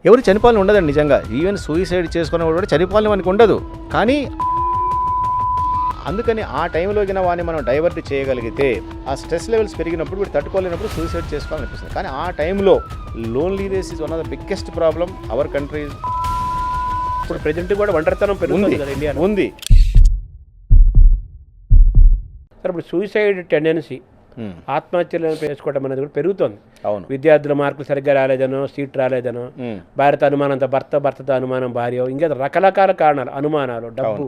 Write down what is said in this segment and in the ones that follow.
ఎవరు చనిపోవాలని ఉండదండి నిజంగా. ఈవెన్ సూసైడ్ చేసుకునేవాడు కూడా చనిపోవాలని మనకు ఉండదు. కానీ అందుకని ఆ టైంలోకిన వాడిని మనం డైవర్ట్ చేయగలిగితే ఆ స్ట్రెస్ లెవెల్స్ పెరిగినప్పుడు వీడు తట్టుకోలేనప్పుడు సూసైడ్ చేసుకోవాలనిపిస్తుంది. కానీ ఆ టైంలో loneliness is one of the biggest problem our country. ఇప్పుడు ప్రెజెంట్ కూడా ఒంటరితనం పెరుగుతుంది కదా ఇండియాలో. ఉంది. సార్ ఇప్పుడు సూసైడ్ టెండెన్సీ ఆత్మహత్యలు చేసుకోవడం అనేది కూడా పెరుగుతుంది. అవును. విద్యార్థుల మార్కులు సరిగ్గా రాలేదనో, సీట్ రాలేదనో, భార్యతో అనుమానంతో భర్తతో అనుమానం భార్య, ఇంకా రకరకాల కారణాలు, అనుమానాలు, డబ్బు.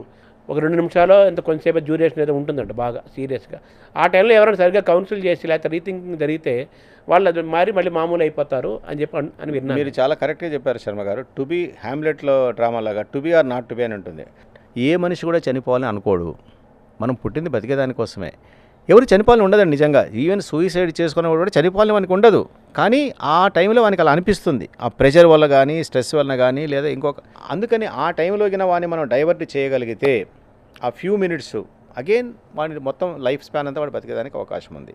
ఒక 2 నిమిషాలు ఎంత కొంతసేపు డ్యూరేషన్ ఏదో ఉంటుందంట బాగా సీరియస్గా. ఆ టైంలో ఎవరైనా సరిగ్గా కౌన్సిల్ చేసి లేకపోతే రీథింకింగ్ జరిగితే వాళ్ళు మళ్ళీ మామూలు అయిపోతారు అని చెప్పి అని విన్నాను. మీరు చాలా కరెక్ట్గా చెప్పారు శర్మ గారు. టు బీ హ్యామ్లెట్లో డ్రామా లాగా to be or not to be అని ఉంటుంది. ఏ మనిషి కూడా చనిపోవాలని అనుకోడు. మనం పుట్టింది బతికేదానికోసమే. ఎవరు చనిపోవాలని ఉండదండి నిజంగా. ఈవెన్ సూసైడ్ చేసుకునేవాడు కూడా చనిపోవాలని మనకు ఉండదు. కానీ ఆ టైంలో వానికి అలా అనిపిస్తుంది. ఆ ప్రెషర్ వల్ల కానీ, స్ట్రెస్ వలన కానీ, లేదా ఇంకొక అందుకని ఆ టైంలోకిన వాడిని మనం డైవర్ట్ చేయగలిగితే ఆ ఫ్యూ మినిట్స్ అగైన్ వాడి మొత్తం లైఫ్ స్పాన్ అంతా వాడు బతికేదానికి అవకాశం ఉంది.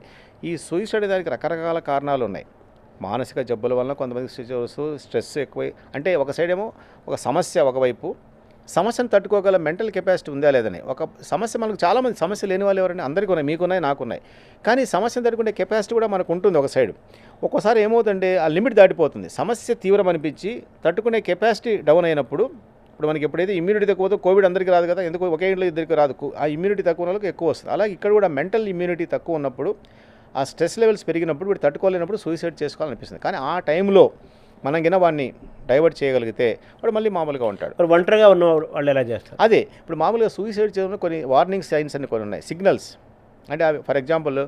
ఈ సూసైడ్ దానికి రకరకాల కారణాలు ఉన్నాయి. మానసిక జబ్బుల వలన కొంతమంది స్ట్రెస్ ఎక్కువై, అంటే ఒక సైడ్ ఏమో ఒక సమస్య, ఒకవైపు సమస్యను తట్టుకోగల మెంటల్ కెపాసిటీ ఉందా లేదని. ఒక సమస్య మనకు చాలామంది సమస్య లేని వాళ్ళు ఎవరైనా అందరికీ ఉన్నాయి, మీకున్నాయి, నాకున్నాయి. కానీ సమస్యను తట్టుకునే కెపాసిటీ కూడా మనకు ఉంటుంది ఒక సైడ్. ఒక్కోసారి ఏమవుతుందంటే ఆ లిమిట్ దాటిపోతుంది. సమస్య తీవ్రం అనిపించి తట్టుకునే కెపాసిటీ డౌన్ అయినప్పుడు, ఇప్పుడు మనకి ఎప్పుడైతే ఇమ్యూనిటీ తక్కువ, కోవిడ్ అందరికీ రాదు కదా, ఎందుకు ఒకే ఇంట్లో ఇద్దరికి రాదు. ఆ ఇమ్యూనిటీ తక్కువ వాళ్ళకి ఎక్కువ వస్తుంది. అలాగే ఇక్కడ కూడా మెంటల్ ఇమ్యూనిటీ తక్కువ ఉన్నప్పుడు, ఆ స్ట్రెస్ లెవెల్స్ పెరిగినప్పుడు వీడు తట్టుకోలేనప్పుడు సూసైడ్ చేసుకోవాలనిపిస్తుంది. కానీ ఆ టైంలో మనం గిన వాడిని డైవర్ట్ చేయగలిగితే వాడు మళ్ళీ మామూలుగా ఉంటాడు. ఒంటరిగా ఉన్న వాళ్ళు ఎలా చేస్తారు? అదే ఇప్పుడు మామూలుగా సూసైడ్ చేయడంలో కొన్ని వార్నింగ్ సైన్స్ అని కొన్ని ఉన్నాయి, సిగ్నల్స్. అంటే ఫర్ ఎగ్జాంపుల్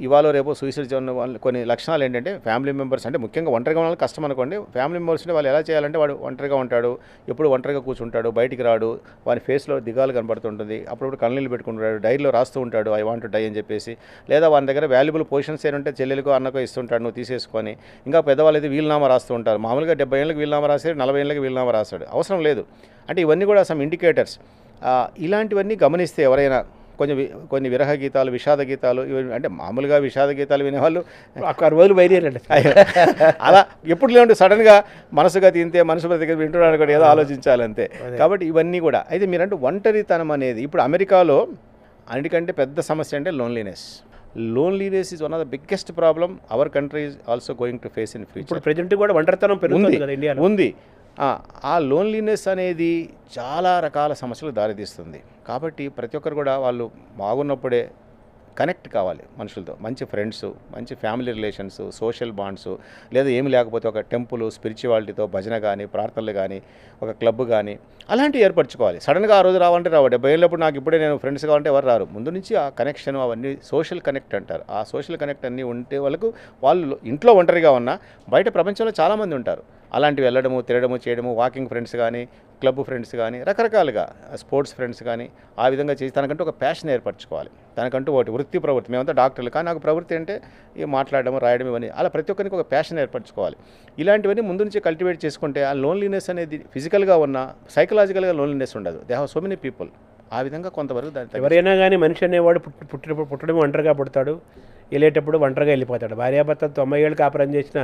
ఇవాళ రేపు సూసైడ్ చేయడం వాళ్ళు కొన్ని లక్షణాలు ఏంటంటే, ఫ్యామిలీ మెంబర్స్ అంటే ముఖ్యంగా ఒంటరిగా ఉన్న కష్టం అనుకోండి. ఫ్యామిలీ మెంబర్స్ అంటే వాళ్ళు ఎలా చేయాలంటే, వాడు ఒంటరిగా ఉంటాడు, ఎప్పుడు ఒంటరిగా కూర్చుంటాడు, బయటికి రాడు, వాని ఫేస్లో దిగాలు కనబడుతుంటుంది, అప్పుడప్పుడు కళ్ళనీళ్ళు పెట్టుకుంటాడు, డైరీలో రాస్తూ ఉంటాడు ఐ వాంట్ టు డై అని చెప్పేసి. లేదా వాని దగ్గర వాల్యుబుల్ పొజిషన్స్ ఏంటంటే చెల్లెలకో అన్నకో ఇస్తుంటాడు, నువ్వు తీసేసుకొని. ఇంకా పెద్దవాళ్ళు అయితే వీలునామా రాస్తూ ఉంటారు. మామూలుగా 70 ఏళ్ళకి వీలునామా రాశాడు, 40 ఏళ్ళకి వీలునామా రాశాడు, అవసరం లేదు. అంటే ఇవన్నీ కూడా సమ్ ఇండికేటర్స్. ఇలాంటివన్నీ గమనిస్తే ఎవరైనా కొన్ని విరహ గీతాలు, విషాద గీతాలు, అంటే మామూలుగా విషాద గీతాలు వినేవాళ్ళు రోజులు బయలుదేరండి. అలా ఎప్పుడు లేదంటే సడన్గా మనసుగా తింటే మనసు బ్రతికి వింటున్నాడు కూడా ఏదో ఆలోచించాలంతే. కాబట్టి ఇవన్నీ కూడా అయితే మీరంటే ఒంటరితనం అనేది ఇప్పుడు అమెరికాలో అన్నిటికంటే పెద్ద సమస్య అంటే loneliness. Loneliness is one of the biggest problem our country is also going to face in future. ఇప్పుడు ప్రెజెంట్ కూడా ఒంటరితనం పెరుగుతుంది కదా ఇండియాలో. ఉంది. ఆ లోన్లీనెస్ అనేది చాలా రకాల సమస్యలకు దారితీస్తుంది. కాబట్టి ప్రతి ఒక్కరు కూడా వాళ్ళు బాగున్నప్పుడే కనెక్ట్ కావాలి మనుషులతో. మంచి ఫ్రెండ్స్, మంచి ఫ్యామిలీ రిలేషన్స్, సోషల్ బాండ్స్, లేదా ఏమి లేకపోతే ఒక టెంపుల్ స్పిరిచువాలిటీతో భజన కానీ, ప్రార్థనలు కానీ, ఒక క్లబ్ కానీ అలాంటివి ఏర్పరచుకోవాలి. సడన్గా ఆ రోజు రావాలంటే రావు. 70 ఏళ్ళప్పుడు నాకు ఇప్పుడే నేను ఫ్రెండ్స్ కావాలంటే ఎవరు రారు. ముందు నుంచి ఆ కనెక్షన్ అవన్నీ సోషల్ కనెక్ట్ అంటారు. ఆ సోషల్ కనెక్ట్ అన్నీ ఉంటే వాళ్ళు ఇంట్లో ఒంటరిగా ఉన్నా బయట ప్రపంచంలో చాలామంది ఉంటారు. అలాంటివి వెళ్ళడము, తిరగడము, చేయడము, వాకింగ్ ఫ్రెండ్స్ కానీ, క్లబ్ ఫ్రెండ్స్ కానీ, రకరకాలుగా స్పోర్ట్స్ ఫ్రెండ్స్ కానీ, ఆ విధంగా చేసి తనకంటూ ఒక ప్యాషన్ ఏర్పరచుకోవాలి. తనకంటూ ఒకటి వృత్తి ప్రవృత్తి. మేమంతా డాక్టర్లు, కానీ నాకు ప్రవృత్తి అంటే మాట్లాడడం, రాయడం, ఇవన్నీ. అలా ప్రతి ఒక్కరికి ఒక ప్యాషన్ ఏర్పరచుకోవాలి. ఇలాంటివన్నీ ముందు నుంచి కల్టివేట్ చేసుకుంటే ఆ లోన్లీనెస్ అనేది ఫిజికల్గా ఉన్న సైకలాజికల్గా లోన్లీనెస్ ఉండదు. They have so many people. ఆ విధంగా కొంతవరకు దాని ఎవరైనా కానీ మనిషి అనేవాడు పుట్టడం ఒంటరిగా పుడతాడు, వెళ్ళేటప్పుడు ఒంటరిగా వెళ్ళిపోతాడు. భార్యాభర్త 90 ఏళ్ళు కాపురం చేసినా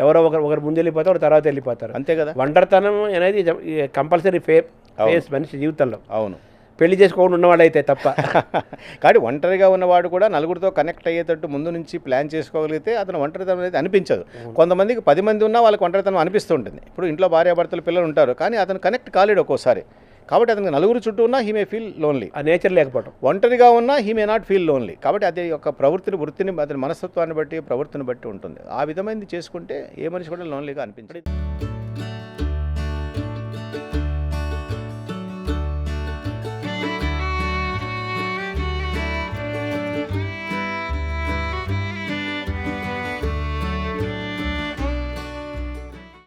ఎవరో ఒకరు ముందు వెళ్ళిపోతారు, తర్వాత వెళ్ళిపోతారు. అంతే కదా. ఒంటరితనం అనేది కంపల్సరీ ఫేస్ మనిషి జీవితంలో. అవును. పెళ్లి చేసుకోకుండా ఉన్నవాడు అయితే తప్ప. కానీ ఒంటరిగా ఉన్నవాడు కూడా నలుగురితో కనెక్ట్ అయ్యేటట్టు ముందు నుంచి ప్లాన్ చేసుకోగలిగితే అతను ఒంటరితనం అనేది అనిపించదు. కొంతమందికి 10 మంది ఉన్నా వాళ్ళకి ఒంటరితనం అనిపిస్తుంటుంది. ఇప్పుడు ఇంట్లో భార్యాభర్తలు పిల్లలు ఉంటారు, కానీ అతను కనెక్ట్ కాలేడు ఒక్కోసారి. కాబట్టి అతనికి నలుగురు చుట్టూ ఉన్నా హీ మే ఫీల్ లోన్లీ. ఆ నేచర్ లేకపోవడం. ఒంటరిగా ఉన్నా he may not feel lonely. కాబట్టి అది ఒక వృత్తిని అతని మనస్తత్వాన్ని బట్టి, ప్రవృత్తిని బట్టి ఉంటుంది. ఆ విధమైనది చేసుకుంటే ఏ మనిషి కూడా లోన్లీగా అనిపించదు.